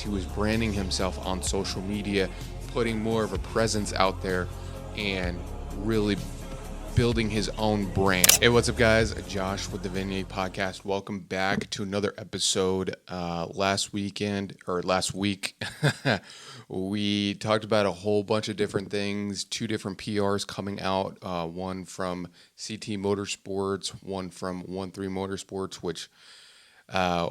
He was branding himself on social media, putting more of a presence out there, and really building his own brand. Hey, what's up, guys? Josh with the Vignette Podcast. Welcome back to another episode. Last week, we talked about a whole bunch of different things, 2 different PRs coming out, one from CT Motorsports, one from 13 Motorsports, which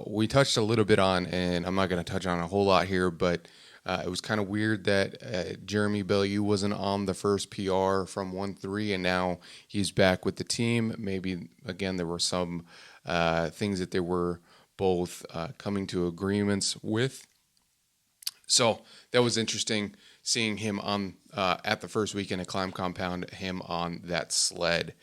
we touched a little bit on, and I'm not going to touch on a whole lot here, but it was kind of weird that Jeremy Bellew wasn't on the first PR from 13, and now he's back with the team. Maybe, again, there were some things that they were both coming to agreements with. So that was interesting, seeing him on at the first weekend at Climb Compound, him on that sled.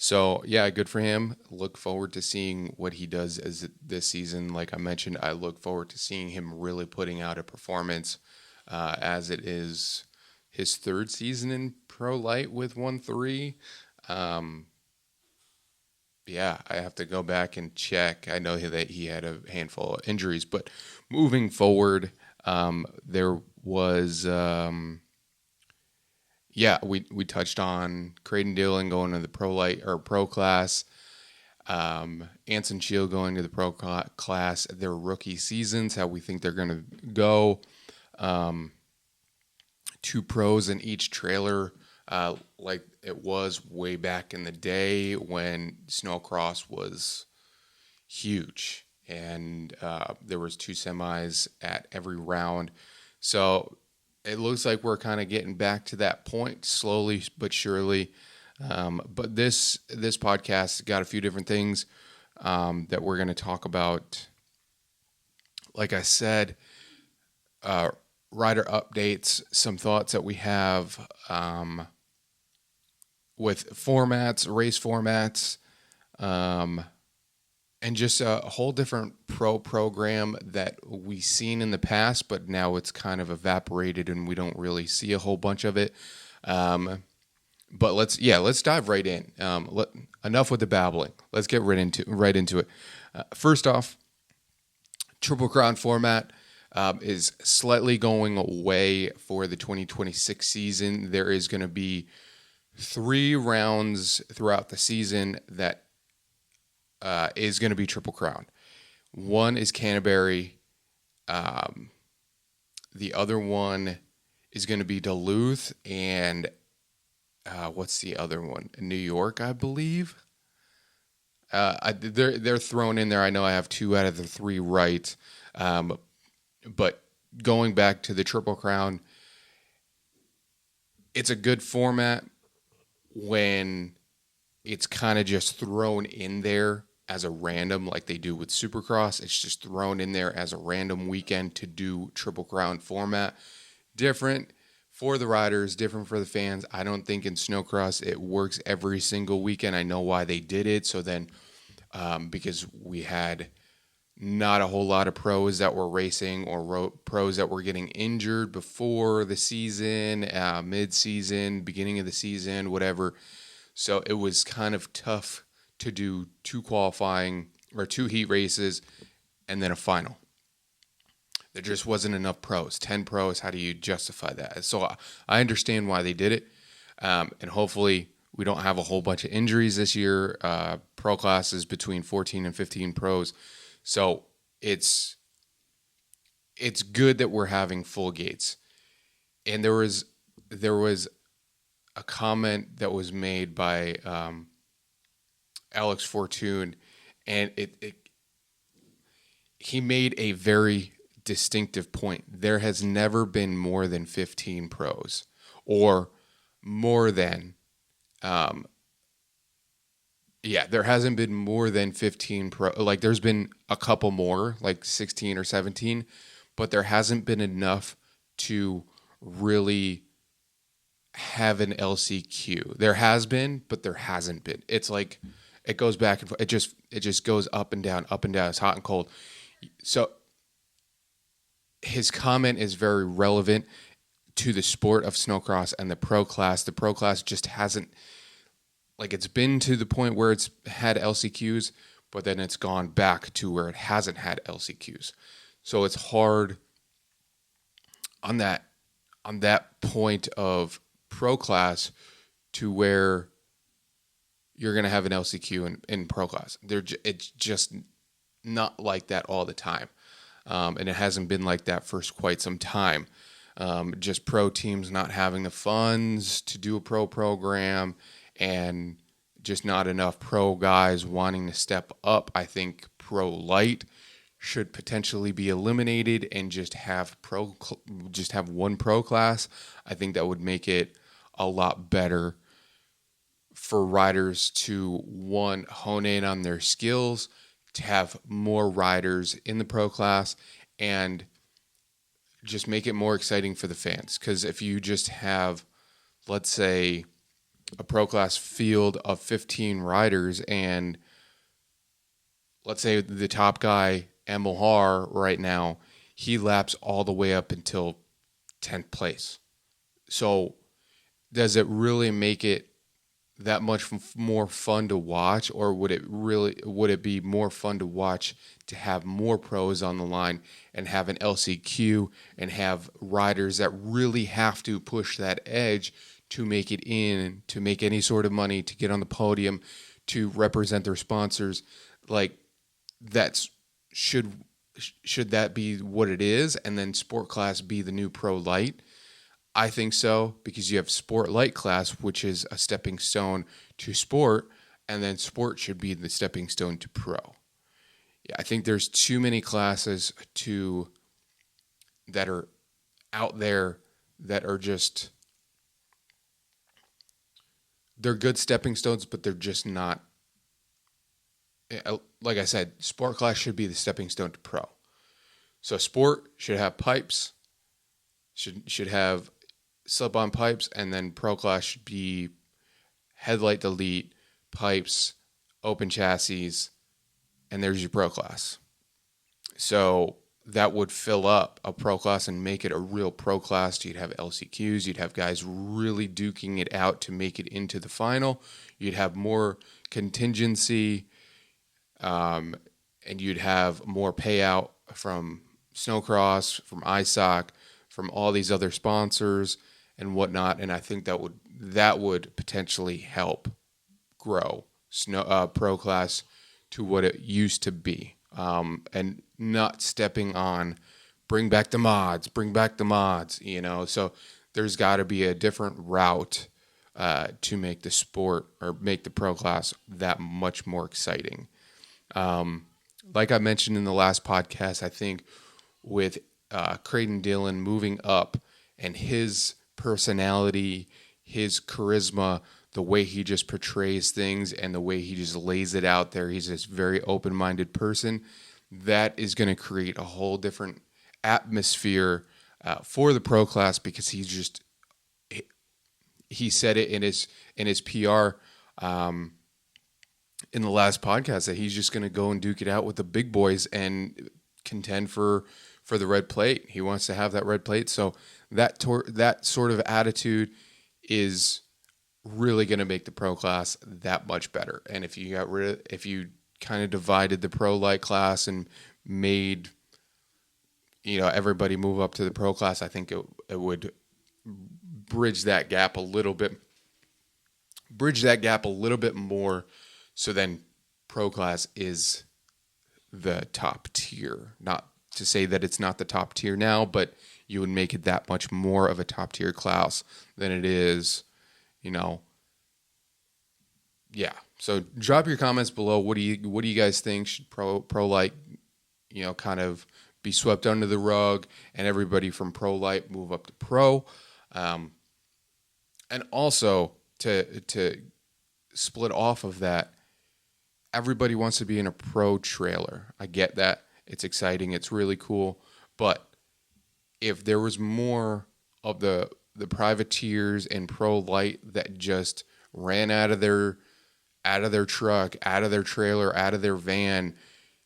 So, yeah, good for him. Look forward to seeing what he does this season. Like I mentioned, I look forward to seeing him really putting out a performance as it is his 3rd season in pro-lite with 13. Yeah, I have to go back and check. I know that he had a handful of injuries, but moving forward, there was... we touched on Creighton Dillon going to the pro-lite or pro class, Anson Shield going to the pro class, their rookie seasons, how we think they're going to go. 2 pros in each trailer, like it was way back in the day when snowcross was huge, and there was 2 semis at every round. So it looks like we're kind of getting back to that point, slowly but surely. But this podcast got a few different things that we're going to talk about. Like I said, rider updates, some thoughts that we have with formats, race formats, and just a whole different pro program that we've seen in the past, but now it's kind of evaporated and we don't really see a whole bunch of it. But let's dive right in. Enough with the babbling. Let's get right into it. First off, Triple Crown format is slightly going away for the 2026 season. There is going to be 3 rounds throughout the season that is going to be Triple Crown. One is Canterbury. The other one is going to be Duluth, and what's the other one? New York, I believe. They're thrown in there. I know I have 2 out of the 3 right. But going back to the Triple Crown, it's a good format when it's kind of just thrown in there as a random, like they do with Supercross. It's just thrown in there as a random weekend to do Triple Crown format. Different for the riders, different for the fans. I don't think in Snowcross it works every single weekend. I know why they did it. So then, because we had not a whole lot of pros that were racing or pros that were getting injured before the season, mid-season, beginning of the season, whatever. So it was kind of tough to do 2 qualifying or 2 heat races and then a final. There just wasn't enough pros. 10 pros, how do you justify that? So I understand why they did it. And hopefully we don't have a whole bunch of injuries this year. Pro classes between 14 and 15 pros. So it's good that we're having full gates. And there was a comment that was made by Alex Fortune, and he made a very distinctive point. There has never been more than 15 pros, or more than, there hasn't been more than 15 pro. Like there's been a couple more, like 16 or 17, but there hasn't been enough to really have an LCQ. There has been, but there hasn't been. It's like it goes back and forth. It just goes up and down, up and down. It's hot and cold. So his comment is very relevant to the sport of snowcross and the pro class. The pro class just hasn't, like, it's been to the point where it's had LCQs, but then it's gone back to where it hasn't had LCQs. So it's hard on that point of pro class to where you're going to have an LCQ in pro class. It's just not like that all the time. And it hasn't been like that for quite some time. Just pro teams not having the funds to do a pro program and just not enough pro guys wanting to step up. I think pro-lite should potentially be eliminated and just have one pro class. I think that would make it a lot better for riders to, one, hone in on their skills, to have more riders in the pro class, and just make it more exciting for the fans. Because if you just have, let's say, a pro class field of 15 riders, and let's say the top guy, Emil Haar, right now, he laps all the way up until 10th place. So does it really make it that much more fun to watch, or would it be more fun to watch to have more pros on the line and have an LCQ and have riders that really have to push that edge to make it in, to make any sort of money, to get on the podium, to represent their sponsors? Like, that's should that be what it is, and then sport class be the new pro-lite? I think so, because you have sport light class, which is a stepping stone to sport, and then sport should be the stepping stone to pro. Yeah, I think there's too many classes that are out there that are just, they're good stepping stones, but they're just not. Like I said, sport class should be the stepping stone to pro. So sport should have pipes, should have slip-on pipes, and then pro class should be headlight delete, pipes, open chassis, and there's your pro class. So that would fill up a pro class and make it a real pro class. You'd have LCQs, you'd have guys really duking it out to make it into the final. You'd have more contingency, and you'd have more payout from Snowcross, from ISOC, from all these other sponsors and whatnot. And I think that would potentially help grow pro class to what it used to be, and not stepping on bring back the mods, so there's got to be a different route to make the sport, or make the pro class, that much more exciting. Like I mentioned in the last podcast, I think with Creighton Dillon moving up and his personality, his charisma, the way he just portrays things and the way he just lays it out there, he's this very open-minded person. That is going to create a whole different atmosphere for the pro class, because he said it in his PR in the last podcast that he's just going to go and duke it out with the big boys and contend for the red plate. He wants to have that red plate. So that sort of attitude is really going to make the pro class that much better. And if you kind of divided the pro light class and made, everybody move up to the pro class, I think it would bridge that gap a little bit more. So then pro class is the top tier. Not to say that it's not the top tier now, but you would make it that much more of a top tier class than it is, Yeah. So drop your comments below. What do you guys think? Should pro-lite, kind of be swept under the rug, and everybody from pro-lite move up to pro? And also to split off of that, everybody wants to be in a pro trailer. I get that. It's exciting. It's really cool. But if there was more of the privateers and pro-lite that just ran out of their truck, out of their trailer, out of their van,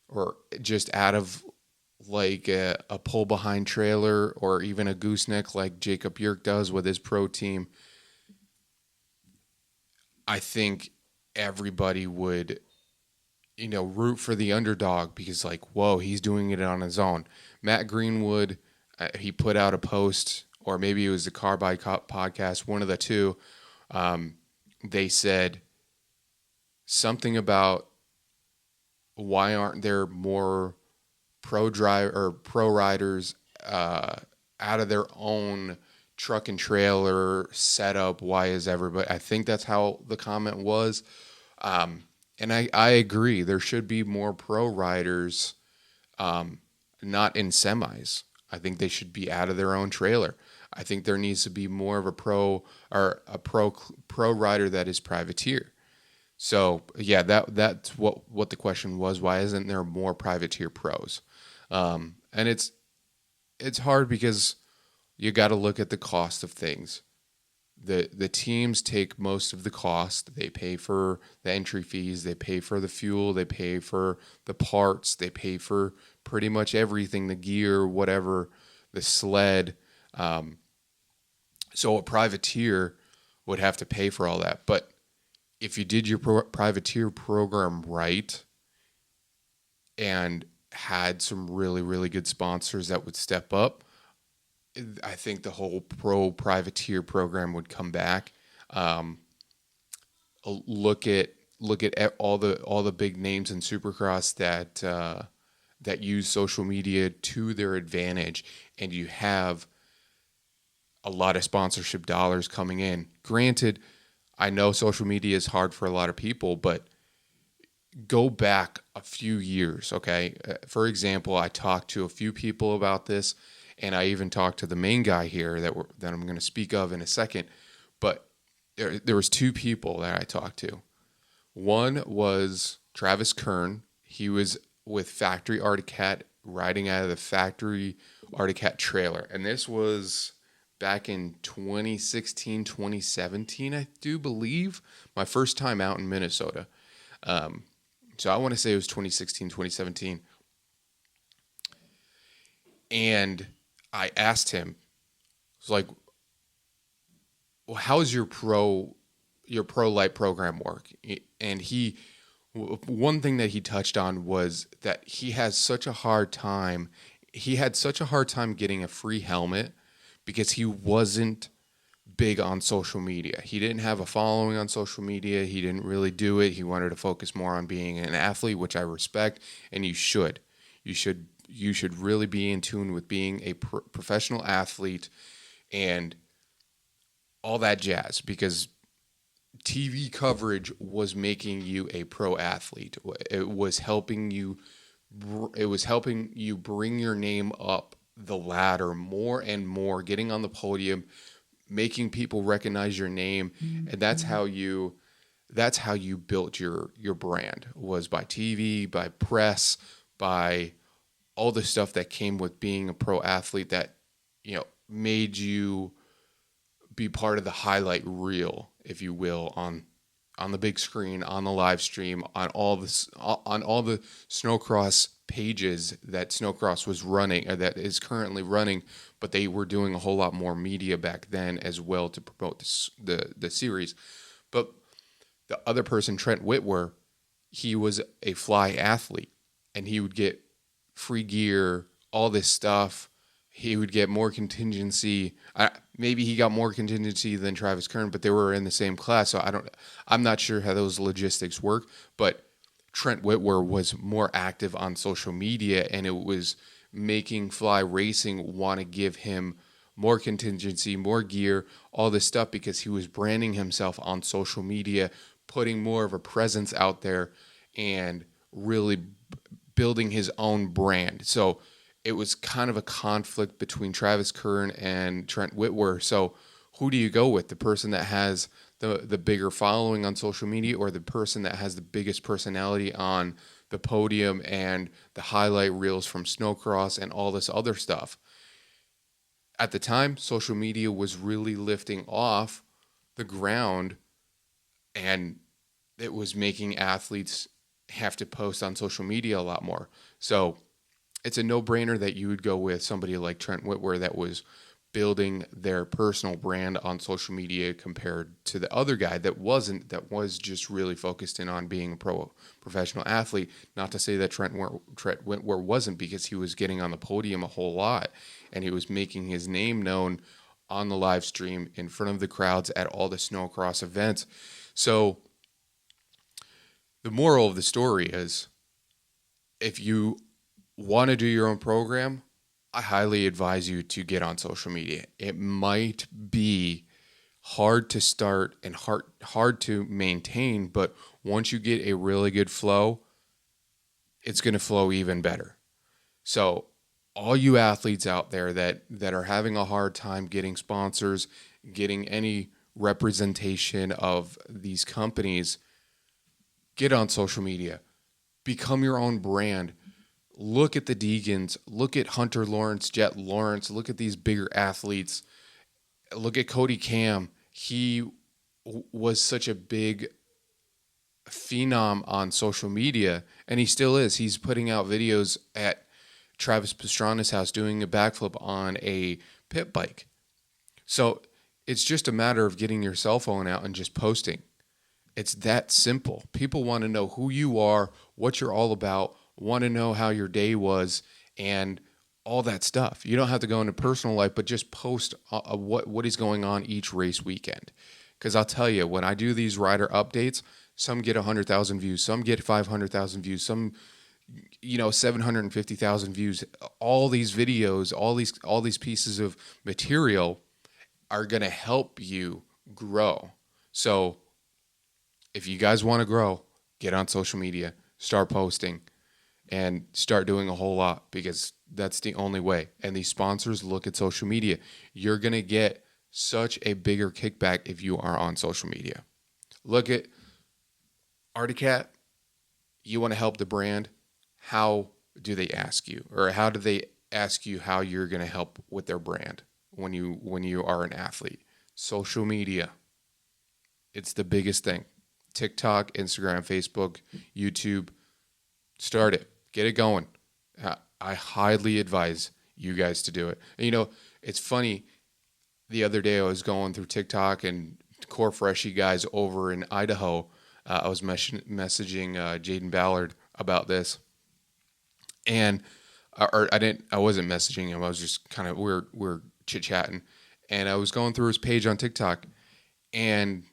or just out of like a pull behind trailer, or even a gooseneck like Jacob Yerk does with his pro team, I think everybody would, root for the underdog, because whoa, he's doing it on his own. Matt Greenwood, He put out a post, or maybe it was the Car by Cop podcast, one of the two. They said something about why aren't there more pro riders out of their own truck and trailer setup? Why is everybody? I think that's how the comment was, and I agree. There should be more pro riders, not in semis. I think they should be out of their own trailer. I think there needs to be more of a pro rider that is privateer. So yeah, that's what the question was. Why isn't there more privateer pros? And it's hard because you got to look at the cost of things. The teams take most of the cost. They pay for the entry fees. They pay for the fuel. They pay for the parts. They pay for pretty much everything, the gear, whatever, the sled. So a privateer would have to pay for all that. But if you did your privateer program right and had some really, really good sponsors that would step up, I think the whole pro privateer program would come back. Look at all the big names in Supercross that use social media to their advantage, and you have a lot of sponsorship dollars coming in. Granted, I know social media is hard for a lot of people, but go back a few years, okay? For example, I talked to a few people about this, and I even talked to the main guy here that I'm going to speak of in a second. But there was two people that I talked to. One was Travis Kern. He was with Factory Arctic Cat, riding out of the Factory Arctic Cat trailer. And this was back in 2016, 2017, I do believe. My first time out in Minnesota. So I want to say it was 2016, 2017. And I asked him, I was like, well, how's your pro-lite program work? And one thing that he touched on was that he had such a hard time getting a free helmet because he wasn't big on social media. He didn't have a following on social media. He didn't really do it. He wanted to focus more on being an athlete, which I respect, and you should. You should really be in tune with being a professional athlete and all that jazz, because TV coverage was making you a pro athlete. It was helping you bring your name up the ladder more and more, getting on the podium, making people recognize your name. Mm-hmm. And that's how you built your brand, was by TV, by press, by all the stuff that came with being a pro athlete that, made you be part of the highlight reel, if you will, on the big screen, on the live stream, on all the snowcross pages that snowcross was running, or that is currently running, but they were doing a whole lot more media back then as well to promote the series. But the other person, Trent Whitwer, he was a fly athlete, and he would get free gear, all this stuff. He would get more contingency. Maybe he got more contingency than Travis Kern, but they were in the same class. So I'm not sure how those logistics work, but Trent Whitwer was more active on social media, and it was making Fly Racing want to give him more contingency, more gear, all this stuff, because he was branding himself on social media, putting more of a presence out there, and really building his own brand. So it was kind of a conflict between Travis Kern and Trent Whitwer. So who do you go with? The person that has the bigger following on social media, or the person that has the biggest personality on the podium and the highlight reels from snowcross and all this other stuff? At the time, social media was really lifting off the ground, and it was making athletes have to post on social media a lot more. So it's a no-brainer that you would go with somebody like Trent Whitwer that was building their personal brand on social media compared to the other guy that was just really focused in on being a professional athlete. Not to say that Trent Wentworth wasn't, because he was getting on the podium a whole lot and he was making his name known on the live stream in front of the crowds at all the snowcross events. So the moral of the story is, if you want to do your own program, I highly advise you to get on social media. It might be hard to start and hard to maintain, but once you get a really good flow, it's going to flow even better. So all you athletes out there that are having a hard time getting sponsors, getting any representation of these companies, get on social media. Become your own brand. Look at the Deegans. Look at Hunter Lawrence, Jet Lawrence. Look at these bigger athletes. Look at Cody Cam. He was such a big phenom on social media, and he still is. He's putting out videos at Travis Pastrana's house doing a backflip on a pit bike. So it's just a matter of getting your cell phone out and just posting. It's that simple. People want to know who you are, what you're all about, want to know how your day was, and all that stuff. You don't have to go into personal life, but just post what is going on each race weekend. Because I'll tell you, when I do these rider updates, some get 100,000 views, some get 500,000 views, some 750,000 views. All these videos, all these pieces of material are going to help you grow. So if you guys want to grow, get on social media, start posting, and start doing a whole lot, because that's the only way. And these sponsors look at social media. You're going to get such a bigger kickback if you are on social media. Look at Articat. You want to help the brand. How do they ask you? Or how do they ask you how you're going to help with their brand when you are an athlete? Social media. It's the biggest thing. TikTok, Instagram, Facebook, YouTube. Start it. Get it going. I highly advise you guys to do it. And, it's funny. The other day I was going through TikTok, and Core Freshie guys over in Idaho, I was messaging Jaden Ballard about this. And I wasn't messaging him. I was just kind of, we're chit-chatting. And I was going through his page on TikTok, and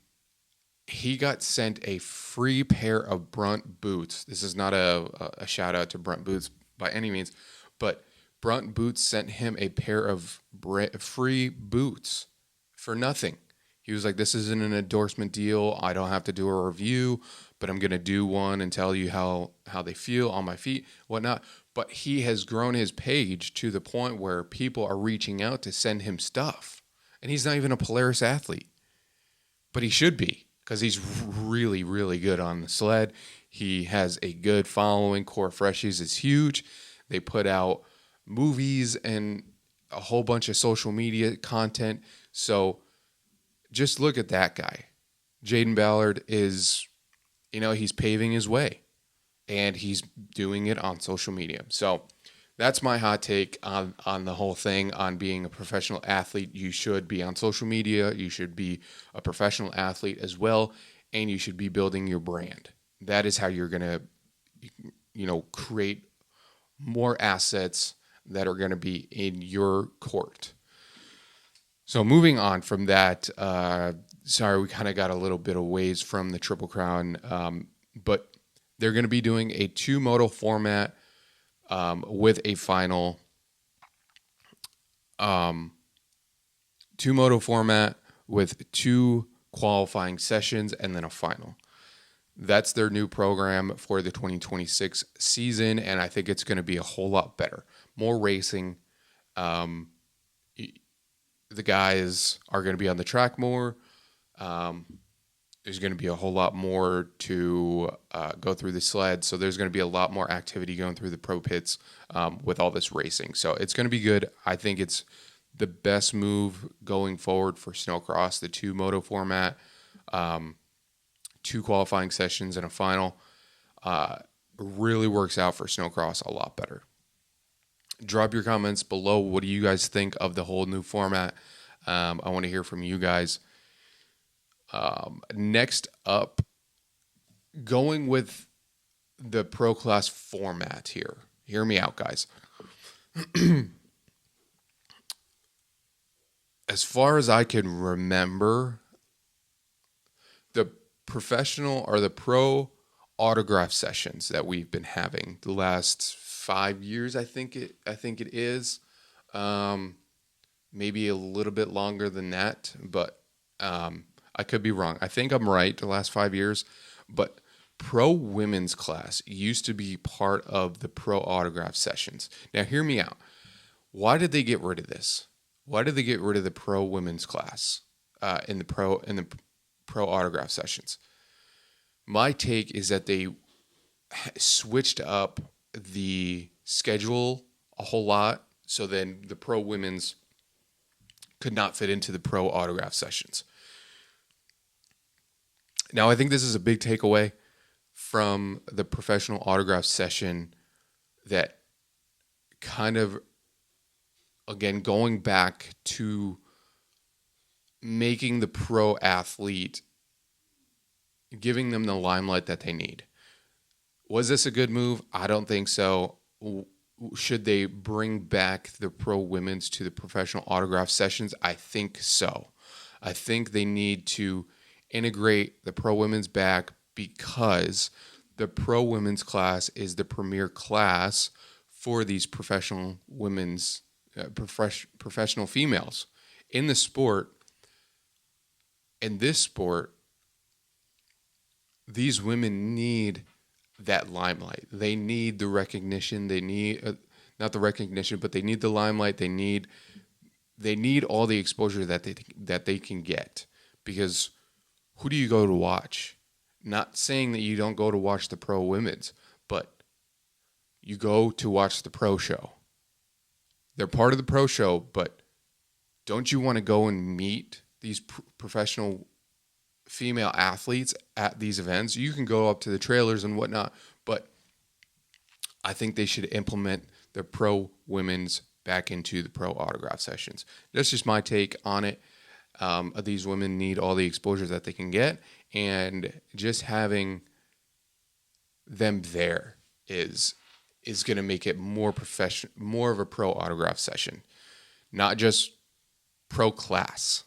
he got sent a free pair of Brunt boots. This is not a shout out to Brunt boots by any means, but Brunt boots sent him a pair of free boots for nothing. He was like, this isn't an endorsement deal. I don't have to do a review, but I'm going to do one and tell you how they feel on my feet, whatnot. But he has grown his page to the point where people are reaching out to send him stuff. And he's not even a Polaris athlete, but he should be, because he's really, really good on the sled. He has a good following. Core Freshies is huge. They put out movies and a whole bunch of social media content. So just look at that guy. Jaden Ballard is, he's paving his way, and he's doing it on social media. So that's my hot take on the whole thing, on being a professional athlete. You should be on social media. You should be a professional athlete as well, and you should be building your brand. That is how you're going to, create more assets that are going to be in your court. So moving on from that, sorry, we kind of got a little bit of ways from the Triple Crown, but they're going to be doing a 2-moto format with a final. 2-moto format with 2 qualifying sessions and then a final. That's their new program for the 2026 season, and I think it's going to be a whole lot better. More racing. The guys are going to be on the track more. There's going to be a whole lot more to go through the sled, so there's going to be a lot more activity going through the pro pits with all this racing. So it's going to be good. I think it's the best move going forward for snowcross, the 2-moto format. 2 qualifying sessions and a final really works out for snowcross a lot better. Drop your comments below. What do you guys think of the whole new format? I want to hear from you guys. Next up, going with the pro class format here. Hear me out, guys. As far as I can remember, the professional or the pro autograph sessions that we've been having the last 5 years, I think it is. Maybe a little bit longer than that, but I could be wrong. I think I'm right, the last 5 years. But pro women's class used to be part of the pro autograph sessions. Now, hear me out. Why did they get rid of this? Why did they get rid of the pro women's class in the pro autograph sessions? My take is that they switched up the schedule a whole lot, so then the pro women's could not fit into the pro autograph sessions. Now, I think this is a big takeaway from the professional autograph session, that kind of, again, going back to making the pro athlete, giving them the limelight that they need. Was this a good move? I don't think so. Should they bring back the pro women's to the professional autograph sessions? I think so. I think they need to integrate the pro women's back, because the pro women's class is the premier class for these professional women's professional females in the sport. In this sport, these women need that limelight. They need the recognition. They need not the recognition, but they need the limelight. They need all the exposure that they can get, because who do you go to watch? Not saying that you don't go to watch the pro women's, but you go to watch the pro show. They're part of the pro show, but don't you want to go and meet these professional female athletes at these events? You can go up to the trailers and whatnot, but I think they should implement the pro women's back into the pro autograph sessions. That's just my take on it. These women need all the exposure that they can get, and just having them there is going to make it more professional, more of a pro autograph session, not just pro class.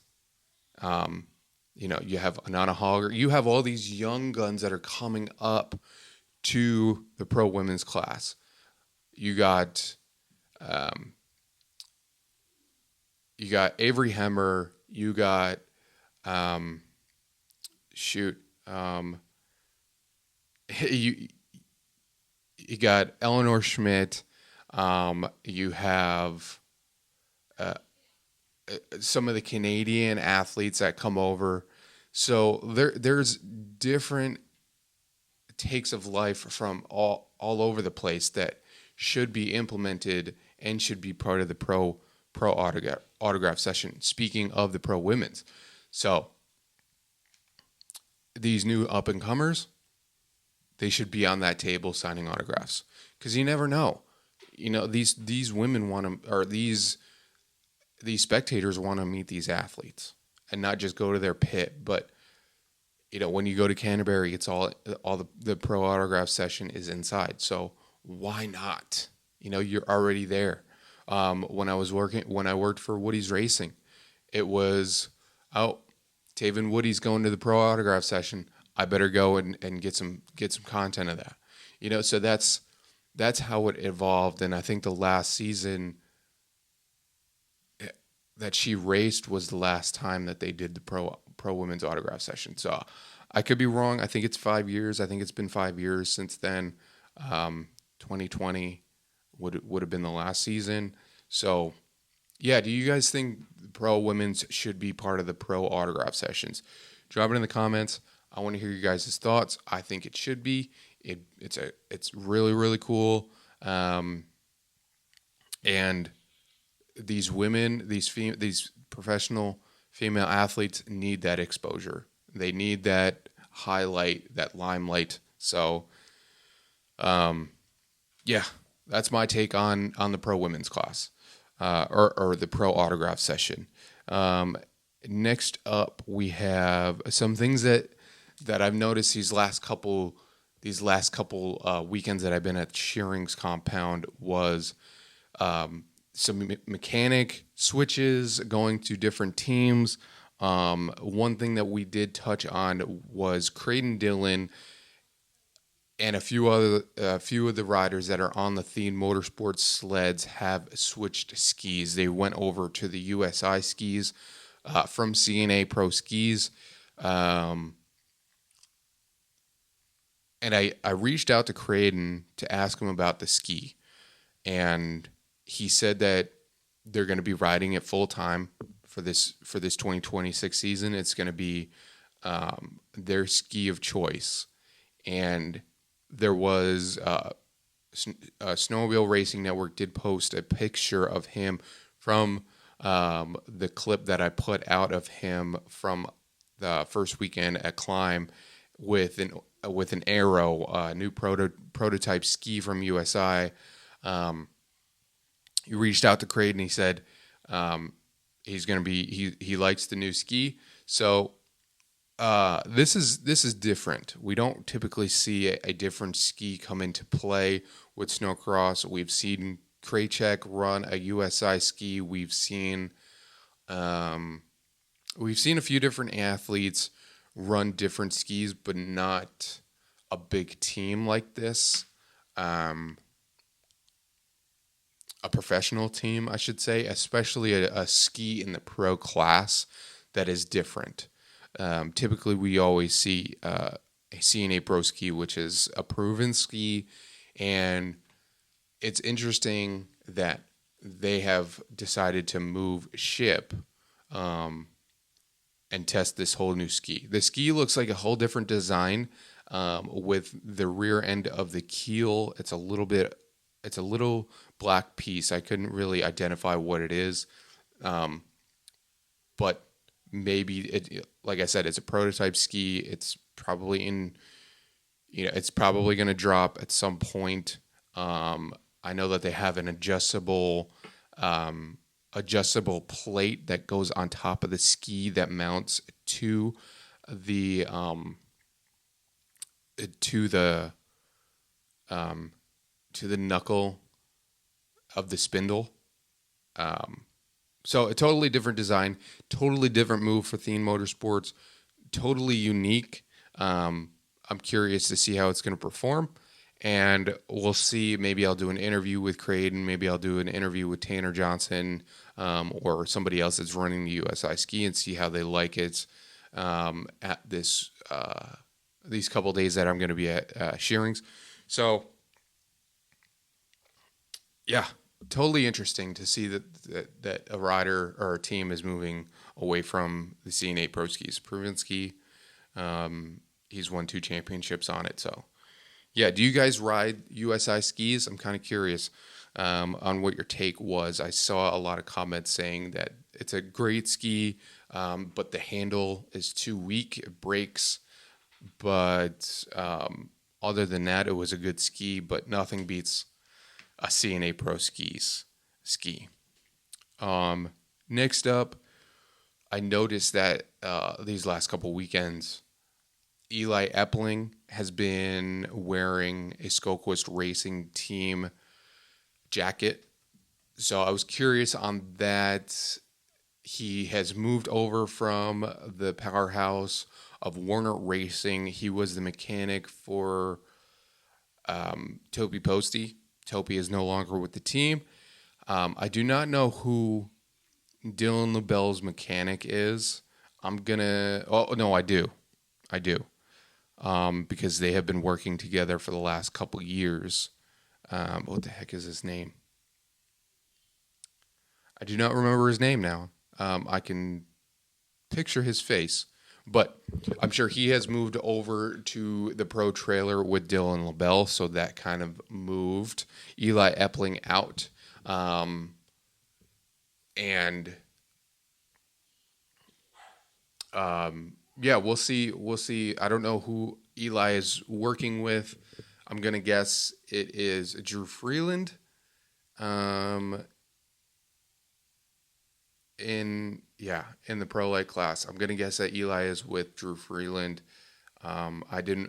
You have Anana Hogger. You have all these young guns that are coming up to the pro women's class. You got Avery Hemmer. You got you got Eleanor Schmidt. You have some of the Canadian athletes that come over. So there's different takes of life from all over the place that should be implemented and should be part of the pro autograph session. Speaking of the pro women's, so these new up and comers, they should be on that table signing autographs, because you never know. These women want to, or these spectators want to meet these athletes and not just go to their pit. But when you go to Canterbury, it's all the pro autograph session is inside. So why not? You're already there. When I worked for Woody's Racing, it was, Taven Woody's going to the pro autograph session. I better go and get some content of that. So that's how it evolved. And I think the last season that she raced was the last time that they did the pro women's autograph session. So I could be wrong. I think it's 5 years. I think it's been 5 years since then. 2020 would have been the last season. So yeah, do you guys think pro women's should be part of the pro autograph sessions? Drop it in the comments. I want to hear you guys' thoughts. I think it should be. It's really, really cool. And these women, these professional female athletes need that exposure. They need that highlight, that limelight. So, yeah, that's my take on the pro women's class, or the pro autograph session. Next up, we have some things that I've noticed these last couple weekends that I've been at Shearing's compound was some mechanic switches going to different teams. One thing that we did touch on was Creighton Dillon and a few of the riders that are on the Elite Motorsports sleds have switched skis. They went over to the USI skis from CNA Pro Skis. And I reached out to Creighton to ask him about the ski. And he said that they're going to be riding it full time for this 2026 season. It's going to be their ski of choice. And there was Snowmobile Racing Network did post a picture of him from the clip that I put out of him from the first weekend at Climb with an Arrow, new prototype ski from USI. He reached out to Creighton. He said he's going to be he likes the new ski. So this is different. We don't typically see a different ski come into play with snowcross. We've seen Kraychek run a USI ski. We've seen a few different athletes run different skis, but not a big team like this. A professional team, I should say, especially a ski in the pro class that is different. Typically, we always see a CNA Pro ski, which is a proven ski, and it's interesting that they have decided to move ship and test this whole new ski. The ski looks like a whole different design with the rear end of the keel. It's a little black piece. I couldn't really identify what it is, but maybe like I said, it's a prototype ski. It's probably it's probably going to drop at some point. I know that they have an adjustable plate that goes on top of the ski that mounts to the knuckle of the spindle. So a totally different design, totally different move for Elite Motorsports, totally unique. I'm curious to see how it's going to perform, and we'll see. Maybe I'll do an interview with Creighton. Maybe I'll do an interview with Tanner Johnson or somebody else that's running the USI ski and see how they like it at these couple days that I'm going to be at Shearing's. So, yeah, totally interesting to see that a rider or a team is moving away from the CNA Pro skis. Proven ski. He's won 2 championships on it. So, yeah, do you guys ride USI skis? I'm kind of curious on what your take was. I saw a lot of comments saying that it's a great ski, but the handle is too weak. It breaks. But other than that, it was a good ski, but nothing beats a CNA Pro ski. Next up, I noticed that these last couple weekends, Eli Epling has been wearing a Skogquist Racing Team jacket. So I was curious on that. He has moved over from the powerhouse of Warner Racing. He was the mechanic for Topi Posty. Topi is no longer with the team. I do not know who Dylan LaBelle's mechanic is. I do. Because they have been working together for the last couple years. What the heck is his name? I do not remember his name now. I can picture his face, but I'm sure he has moved over to the pro trailer with Dylan LaBelle, so that kind of moved Eli Epling out. Yeah, we'll see. I don't know who Eli is working with. I'm going to guess it is Drew Freeland. Um, in the pro-lite class, I'm gonna guess that Eli is with Drew Freeland. I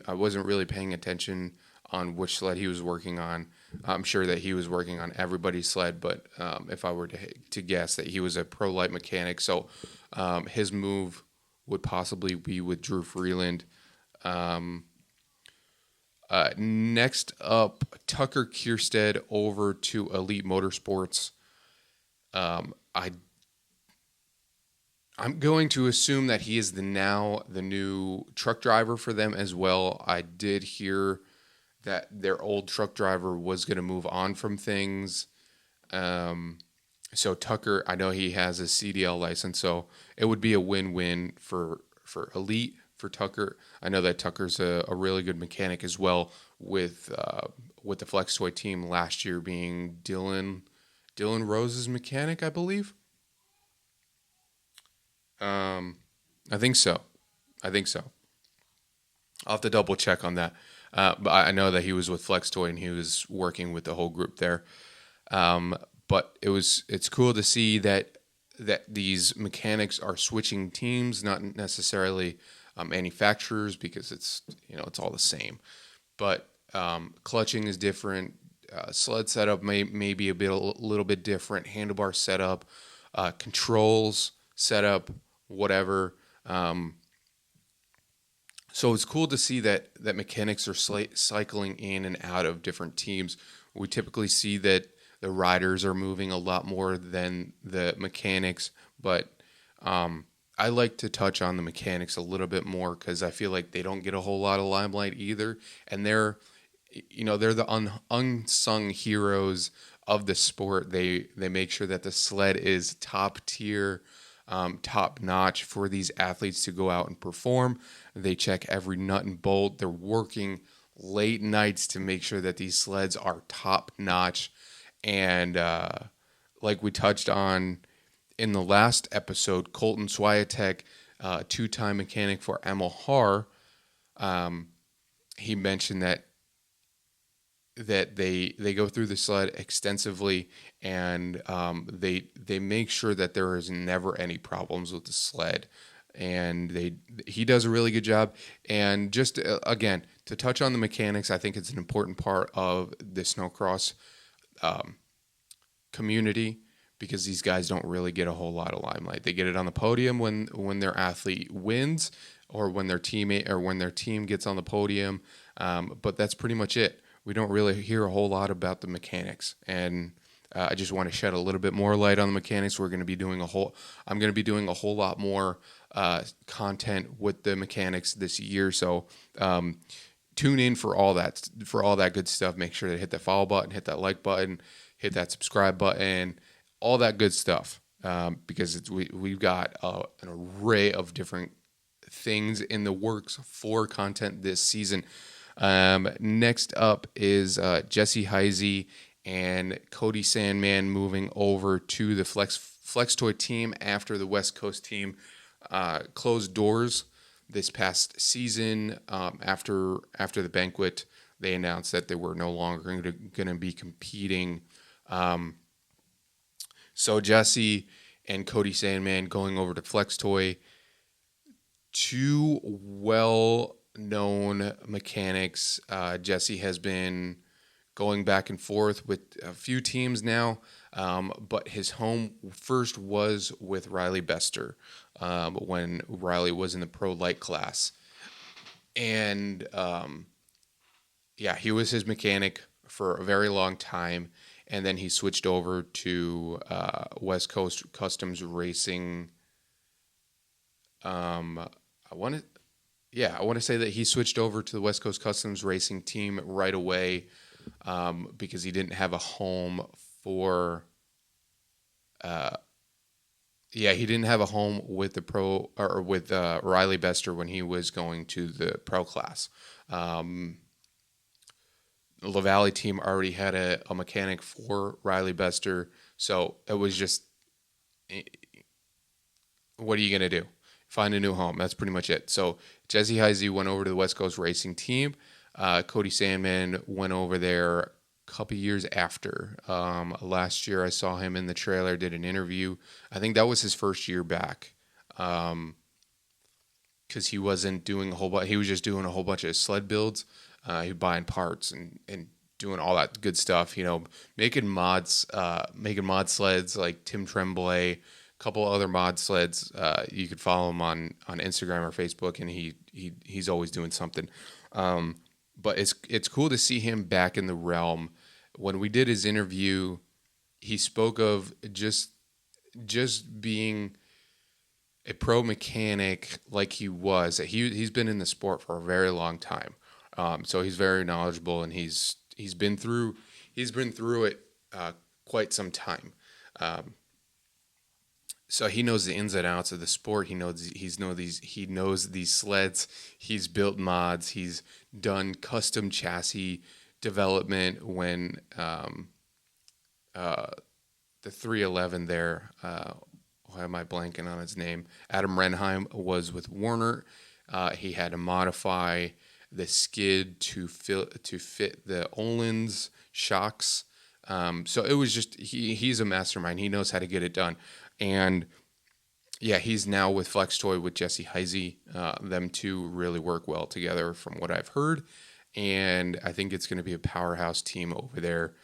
wasn't really paying attention on which sled he was working on. I'm sure that he was working on everybody's sled, but if I were to guess that he was a pro-lite mechanic, so his move would possibly be with Drew Freeland. Um, Next up, Tucker Kierstead over to Elite Motorsports. Um, I I'm going to assume that he is the new truck driver for them as well. I did hear that their old truck driver was going to move on from things. Um, so Tucker, I know he has a CDL license, so it would be a win-win for Elite for Tucker. I know that Tucker's a really good mechanic as well with the Flextoy team last year being Dylan Rose's mechanic, I believe. Um, I think so. I think so. I'll have to double check on that. But I know that he was with Flextoy and he was working with the whole group there. Um, but it's cool to see that these mechanics are switching teams, not necessarily manufacturers, because it's all the same. But clutching is different. Sled setup may be a little bit different. Handlebar setup, controls setup, whatever. Um, so it's cool to see that mechanics are cycling in and out of different teams. We typically see that the riders are moving a lot more than the mechanics, but I like to touch on the mechanics a little bit more because I feel like they don't get a whole lot of limelight either, and they're the unsung heroes of the sport. They make sure that the sled is top tier, top notch for these athletes to go out and perform. They check every nut and bolt. They're working late nights to make sure that these sleds are top notch. And like we touched on in the last episode, Colton Swiatek, two-time mechanic for Emil Haar, he mentioned that they go through the sled extensively, and they make sure that there is never any problems with the sled, and he does a really good job. And just again, to touch on the mechanics, I think it's an important part of the snowcross community, because these guys don't really get a whole lot of limelight. They get it on the podium when their athlete wins, or when their teammate or when their team gets on the podium, but that's pretty much it. We don't really hear a whole lot about the mechanics, and I just want to shed a little bit more light on the mechanics. I'm going to be doing a whole lot more content with the mechanics this year. So tune in for all that good stuff. Make sure to hit that follow button, hit that like button, hit that subscribe button, all that good stuff. Because we've got an array of different things in the works for content this season. Next up is Jesse Heisey and Cody Sandman moving over to the Flextoy team after the West Coast team closed doors this past season. After the banquet, they announced that they were no longer going to be competing. So Jesse and Cody Sandman going over to Flextoy, two well-known mechanics. Jesse has been going back and forth with a few teams now, but his home first was with Riley Bester when Riley was in the pro-lite class. And he was his mechanic for a very long time, and then he switched over to West Coast Customs Racing. I want to say that he switched over to the West Coast Customs Racing team right away because he didn't have a home for. He didn't have a home with the pro or with Riley Bester when he was going to the pro class. La Valley team already had a mechanic for Riley Bester, so it was just, what are you going to do? Find a new home. That's pretty much it. So Jesse Heisey went over to the West Coast Racing team. Cody Sandman went over there couple years after. Last year I saw him in the trailer, did an interview. I think that was his first year back. Because he wasn't doing a whole bunch. He was just doing a whole bunch of sled builds. He was buying parts and doing all that good stuff. Making mods, making mod sleds like Tim Tremblay, a couple other mod sleds. You could follow him on Instagram or Facebook, and he's always doing something. But it's cool to see him back in the realm. When we did his interview, he spoke of just being a pro mechanic like he was. He's been in the sport for a very long time, so he's very knowledgeable, and he's been through it quite some time. So he knows the ins and outs of the sport. He knows these sleds. He's built mods. He's done custom chassis development when the 311 there. Why am I blanking on his name? Adam Renheim was with Warner. He had to modify the skid to fit the Öhlins shocks. So it was just he's a mastermind. He knows how to get it done. And yeah, he's now with Flextoy with Jesse Heisey. Them two really work well together from what I've heard. And I think it's going to be a powerhouse team over there.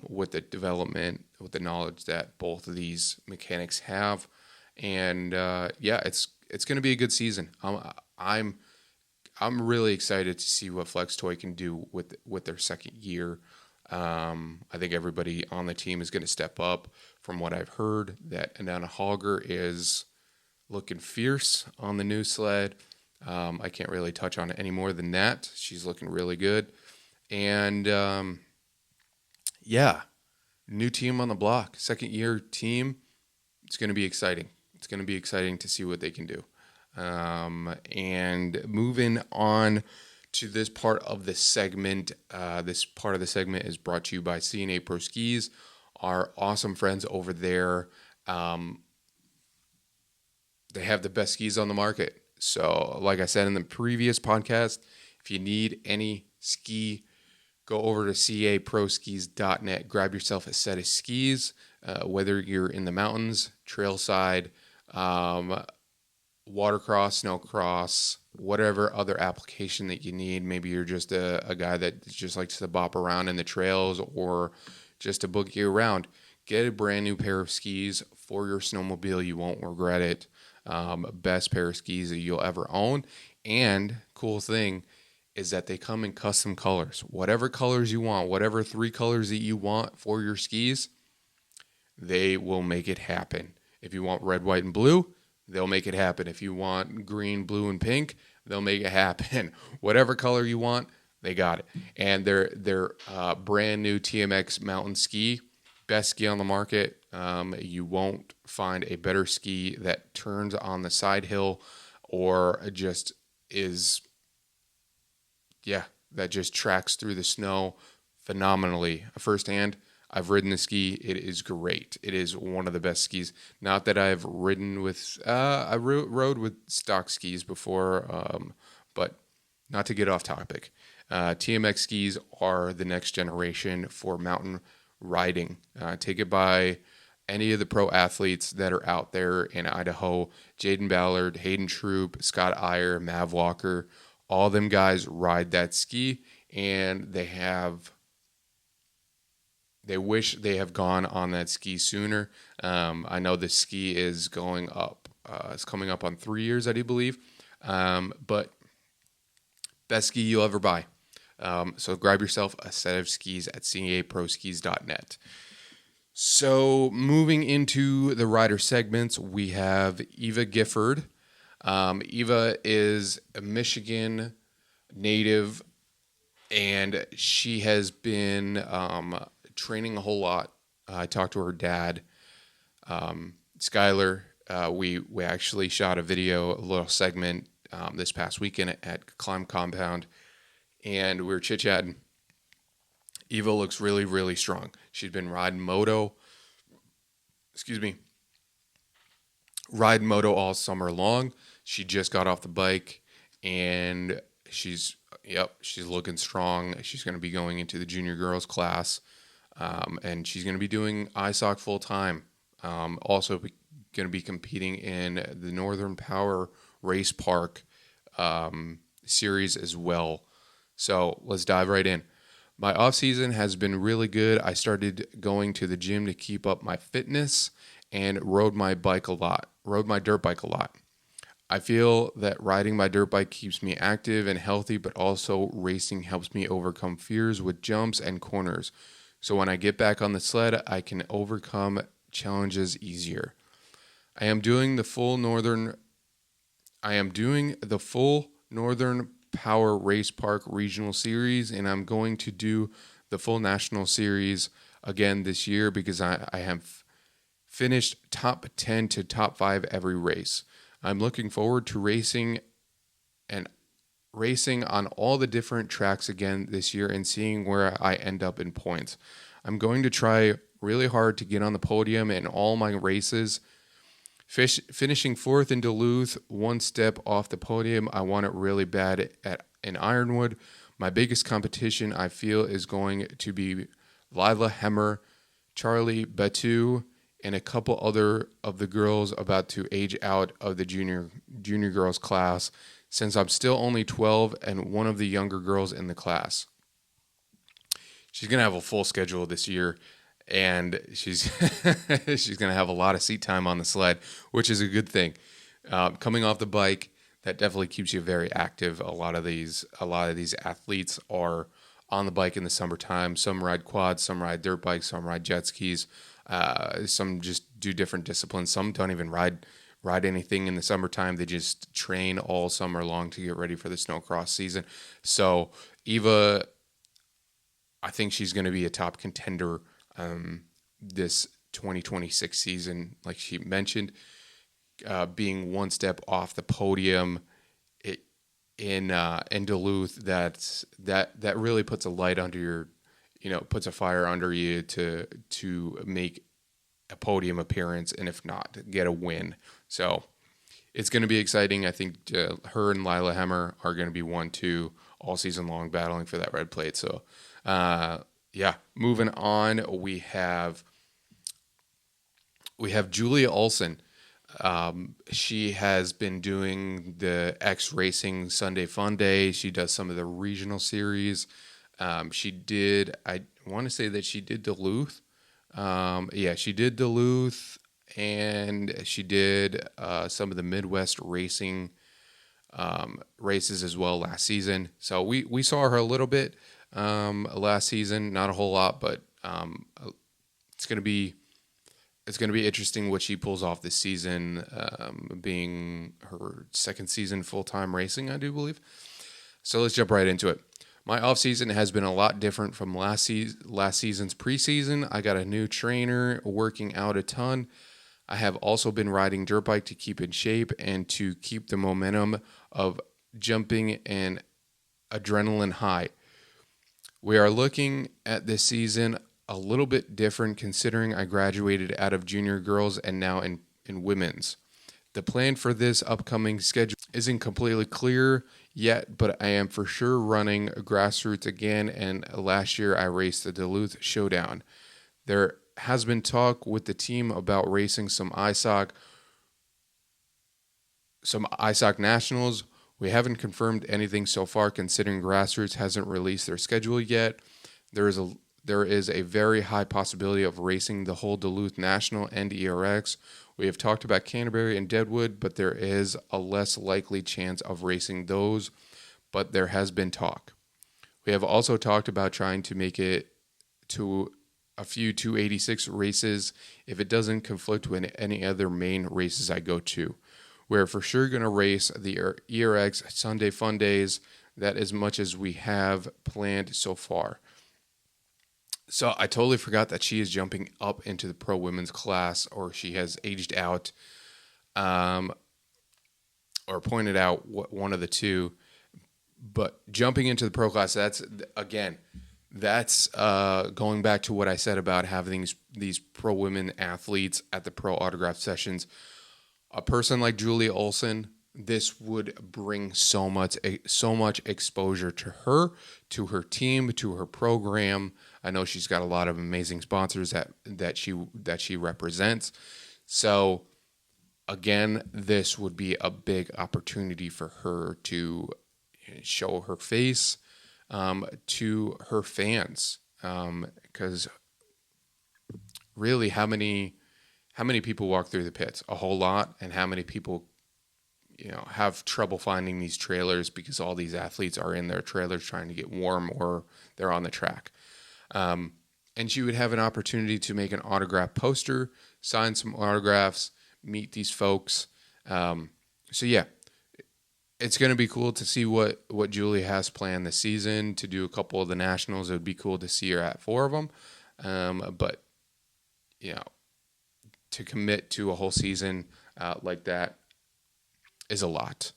With the development, with the knowledge that both of these mechanics have, and it's going to be a good season. I'm really excited to see what Flextoy can do with their second year. I think everybody on the team is going to step up. From what I've heard, that Anana Hogger is looking fierce on the new sled. I can't really touch on it any more than that. She's looking really good, and new team on the block, second year team. It's going to be exciting. It's going to be exciting to see what they can do. And moving on to this part of the segment. This part of the segment is brought to you by C&A Pro Skis, our awesome friends over there. They have the best skis on the market. So like I said in the previous podcast, if you need any ski, go over to caproskis.net, grab yourself a set of skis, whether you're in the mountains, trailside, watercross, snowcross, whatever other application that you need. Maybe you're just a guy that just likes to bop around in the trails or just to boogie around. Get a brand new pair of skis for your snowmobile. You won't regret it. Best pair of skis that you'll ever own. And cool thing is that they come in custom colors. Whatever colors you want, whatever 3 colors that you want for your skis, they will make it happen. If you want red, white, and blue, they'll make it happen. If you want green, blue, and pink, they'll make it happen. Whatever color you want, they got it. And they're brand new TMX mountain ski, best ski on the market. You won't find a better ski that turns on the side hill or just is... that just tracks through the snow phenomenally. Firsthand, I've ridden the ski. It is great. It is one of the best skis. Not that I've ridden with, I rode with stock skis before, but not to get off topic. TMX skis are the next generation for mountain riding. Take it by any of the pro athletes that are out there in Idaho. Jaden Ballard, Hayden Troop, Scott Iyer, Mav Walker, all them guys ride that ski, and they wish they have gone on that ski sooner. I know the ski is going up. It's coming up on 3 years, I do believe. But best ski you'll ever buy. So grab yourself a set of skis at caproskis.net. So moving into the rider segments, we have Eva Gifford. Eva is a Michigan native, and she has been training a whole lot. I talked to her dad, Skylar. We actually shot a little segment this past weekend at Climb Compound, and we were chit-chatting. Eva looks really, really strong. She's been riding moto all summer long. She just got off the bike, and she's Yep, she's looking strong. She's going to be going into the junior girls class, and she's going to be doing ISOC full time. Also, going to be competing in the Northern Power Race Park series as well. So let's dive right in. My off season has been really good. I started going to the gym to keep up my fitness and rode my dirt bike a lot. I feel that riding my dirt bike keeps me active and healthy, but also racing helps me overcome fears with jumps and corners. So when I get back on the sled, I can overcome challenges easier. I am doing the full Northern Power Race Park Regional Series, and I'm going to do the full National Series again this year because I have finished top 10 to top 5 every race. I'm looking forward to racing on all the different tracks again this year and seeing where I end up in points. I'm going to try really hard to get on the podium in all my races. Finishing fourth in Duluth, one step off the podium. I want it really bad in Ironwood. My biggest competition, I feel, is going to be Lila Hemmer, Charlie Batu, and a couple other of the girls about to age out of the junior girls class, since I'm still only 12 and one of the younger girls in the class. She's going to have a full schedule this year, and she's she's going to have a lot of seat time on the sled, which is a good thing. Coming off the bike, that definitely keeps you very active. A lot of these athletes are on the bike in the summertime. Some ride quads, some ride dirt bikes, some ride jet skis. Some just do different disciplines. Some don't even ride anything in the summertime. They just train all summer long to get ready for the snowcross season. So Eva, I think she's going to be a top contender this 2026 season, like she mentioned, being one step off the podium in Duluth. That really puts a light under your, puts a fire under you to make a podium appearance, and if not, get a win. So it's going to be exciting. I think her and Lila Hemmer are going to be 1-2 all season long, battling for that red plate. So, moving on, we have Julia Olson. She has been doing the X Racing Sunday Fun Day. She does some of the regional series. I want to say that she did Duluth. She did Duluth, and she did some of the Midwest racing races as well last season. So we saw her a little bit last season, not a whole lot, but it's gonna be interesting what she pulls off this season, being her second season full-time racing, I do believe. So let's jump right into it. My off-season has been a lot different from last season's preseason. I got a new trainer, working out a ton. I have also been riding dirt bike to keep in shape and to keep the momentum of jumping and adrenaline high. We are looking at this season a little bit different, considering I graduated out of junior girls and now in women's. The plan for this upcoming schedule isn't completely clear yet, but I am for sure running grassroots again, and last year I raced the Duluth Showdown. There has been talk with the team about racing some ISOC nationals. We haven't confirmed anything so far, considering grassroots hasn't released their schedule yet. There is a very high possibility of racing the whole Duluth National and ERX. We have talked about Canterbury and Deadwood, but there is a less likely chance of racing those, but there has been talk. We have also talked about trying to make it to a few 286 races if it doesn't conflict with any other main races I go to. We're for sure going to race the ERX Sunday Fun Days. That as much as we have planned so far. So I totally forgot that she is jumping up into the pro women's class, or she has aged out, or pointed out one of the two. But jumping into the pro class, that's going back to what I said about having these pro women athletes at the pro autograph sessions. A person like Julia Olson, this would bring so much exposure to her team, to her program. I know she's got a lot of amazing sponsors that she represents. So again, this would be a big opportunity for her to show her face to her fans, because really, how many people walk through the pits? A whole lot. And how many people have trouble finding these trailers because all these athletes are in their trailers trying to get warm, or they're on the track. And she would have an opportunity to make an autograph poster, sign some autographs, meet these folks. So yeah, it's going to be cool to see what Julie has planned this season, to do a couple of the nationals. It would be cool to see her at 4 of them. But to commit to a whole season like that is a lot.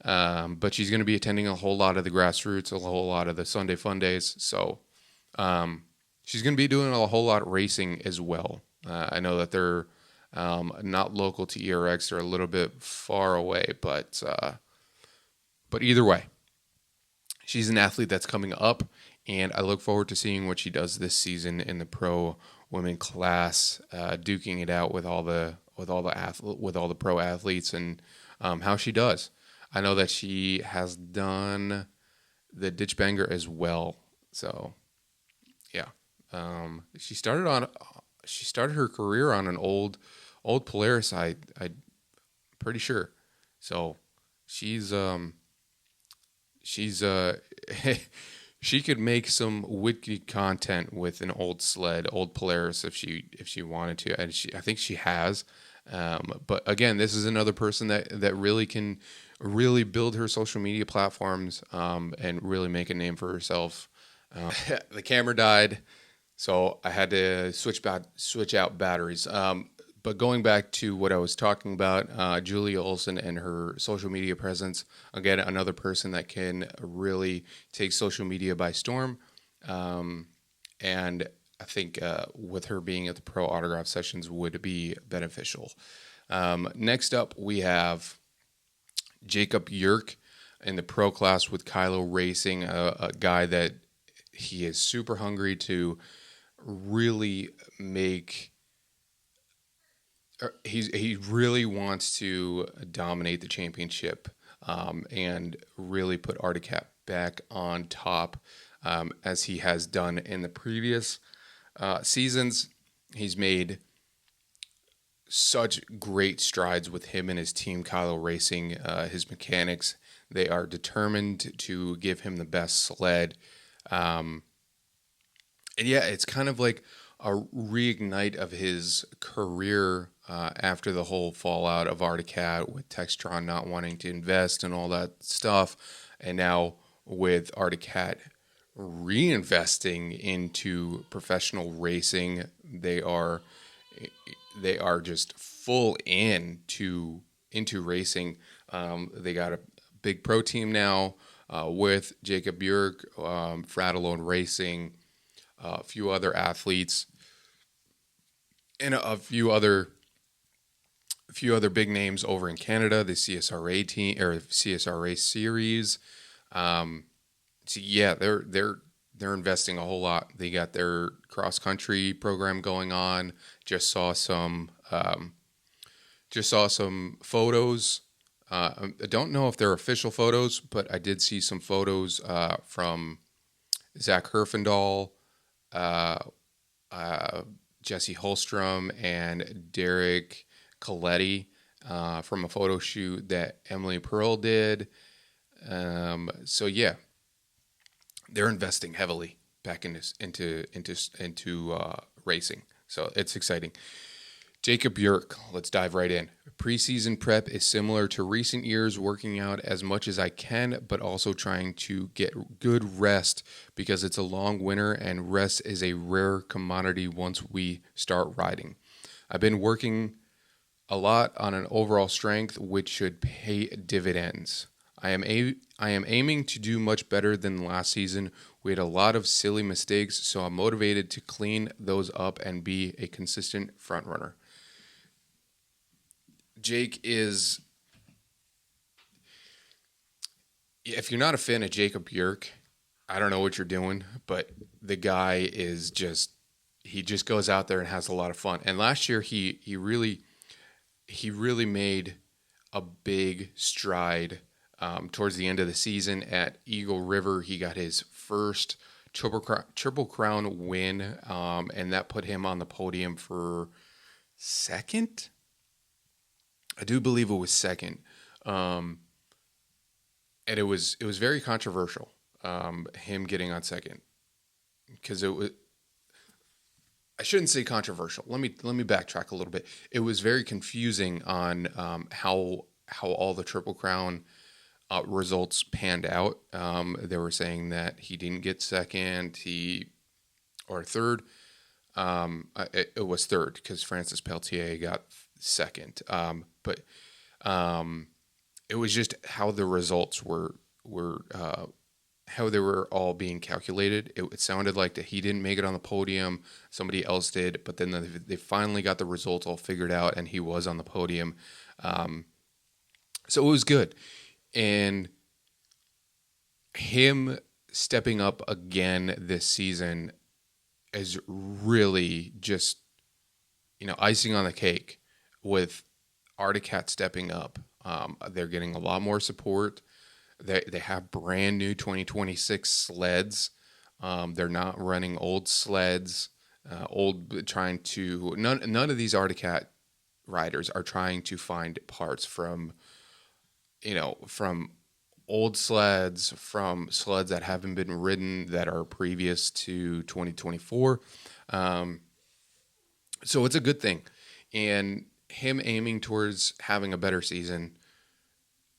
But she's going to be attending a whole lot of the grassroots, a whole lot of the Sunday Fun Days. So she's going to be doing a whole lot of racing as well. I know that they're not local to ERX. They're a little bit far away, but either way, she's an athlete that's coming up, and I look forward to seeing what she does this season in the pro women class, duking it out with all the pro athletes, and how she does. I know that she has done the ditch banger as well. So yeah, she started her career on an old Polaris. I'm pretty sure. So she's she could make some witty content with an old sled, old Polaris, if she wanted to, and I think she has. But again, this is another person that really can really build her social media platforms and really make a name for herself. The camera died, so I had to switch out batteries. But going back to what I was talking about, Julia Olson and her social media presence, again, another person that can really take social media by storm. And I think with her being at the pro autograph sessions would be beneficial. Next up, we have Jacob Yerk in the pro class with Kylo Racing, a guy that he is super hungry to really make. He really wants to dominate the championship and really put Arctic Cat back on top, as he has done in the previous seasons. He's made such great strides with him and his team, Kylo Racing. His mechanics, they are determined to give him the best sled. And yeah, it's kind of like a reignite of his career after the whole fallout of Arctic Cat, with Textron not wanting to invest and all that stuff. And now with Arctic Cat reinvesting into professional racing, they are just full into racing. They got a big pro team now with Jacob Björk, Fratellone Racing, a few other athletes, and a few other big names over in Canada, the CSRA team or CSRA series. So yeah, they're investing a whole lot. They got their cross country program going on. Just saw some photos. I don't know if they're official photos, but I did see some photos from Zach Herfindahl, Jesse Holstrom, and Derek Coletti from a photo shoot that Emily Pearl did. So yeah, they're investing heavily back into racing. So it's exciting. Jacob Björk, let's dive right in. Preseason prep is similar to recent years, working out as much as I can, but also trying to get good rest because it's a long winter and rest is a rare commodity once we start riding. I've been working a lot on an overall strength, which should pay dividends. I am aiming to do much better than last season. We had a lot of silly mistakes, so I'm motivated to clean those up and be a consistent front runner. Jake is if you're not a fan of Jacob Bjork, I don't know what you're doing, but the guy is he just goes out there and has a lot of fun. And last year he really made a big stride towards the end of the season at Eagle River. He got his first Triple Crown win, and that put him on the podium for second. I do believe it was second. And it was very controversial, him getting on second, because I shouldn't say controversial. Let me backtrack a little bit. It was very confusing on how all the Triple Crown results panned out. They were saying that he didn't get second, or third. It was third because Francis Pelletier got second. But it was just how the results were how they were all being calculated. It sounded like that he didn't make it on the podium, somebody else did, but then they finally got the results all figured out, and he was on the podium. So it was good. And him stepping up again this season is really just, icing on the cake with Arctic Cat stepping up. They're getting a lot more support. They have brand new 2026 sleds. They're not running old sleds. None of these Arctic Cat riders are trying to find parts from old sleds, from sleds that haven't been ridden that are previous to 2024. So it's a good thing. And him aiming towards having a better season,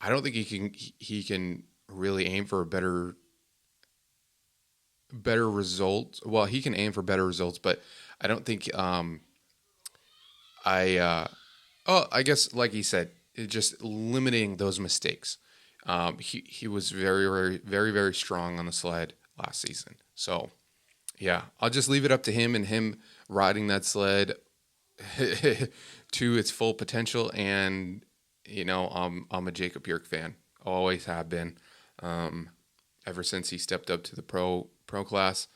I don't think he can really aim for a better result. Well, he can aim for better results, but I don't think I guess like he said, just limiting those mistakes. He was very, very, very, very strong on the sled last season. So yeah, I'll just leave it up to him and him riding that sled to its full potential. And I'm a Jacob Bjork fan. Always have been, ever since he stepped up to the pro class.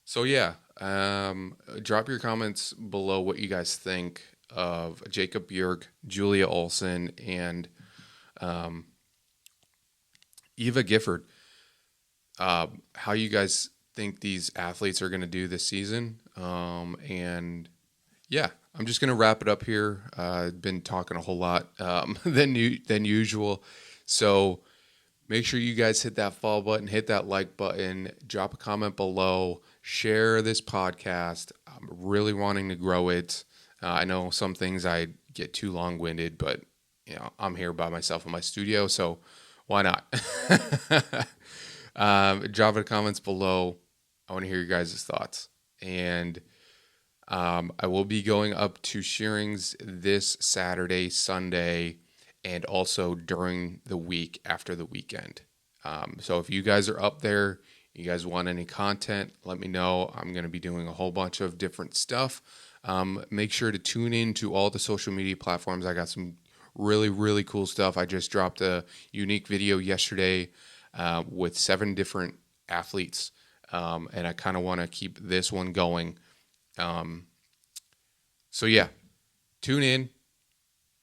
So yeah, drop your comments below what you guys think of Jacob Bjork, Julia Olson, and Eva Gifford. How you guys think these athletes are going to do this season. And yeah, I'm just going to wrap it up here. I've been talking a whole lot than usual. So make sure you guys hit that follow button, hit that like button, drop a comment below, share this podcast. I'm really wanting to grow it. I know some things I get too long-winded, but I'm here by myself in my studio, so why not? Drop the comments below. I want to hear your guys' thoughts. And I will be going up to Shearings this Saturday, Sunday, and also during the week after the weekend. So if you guys are up there, you guys want any content, let me know. I'm going to be doing a whole bunch of different stuff. Make sure to tune in to all the social media platforms. I got some really, really cool stuff. I just dropped a unique video yesterday with 7 different athletes, and I kind of want to keep this one going. So yeah, tune in,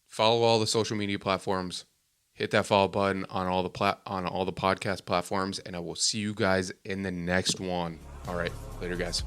follow all the social media platforms, hit that follow button on all the podcast platforms, and I will see you guys in the next one. All right, later, guys.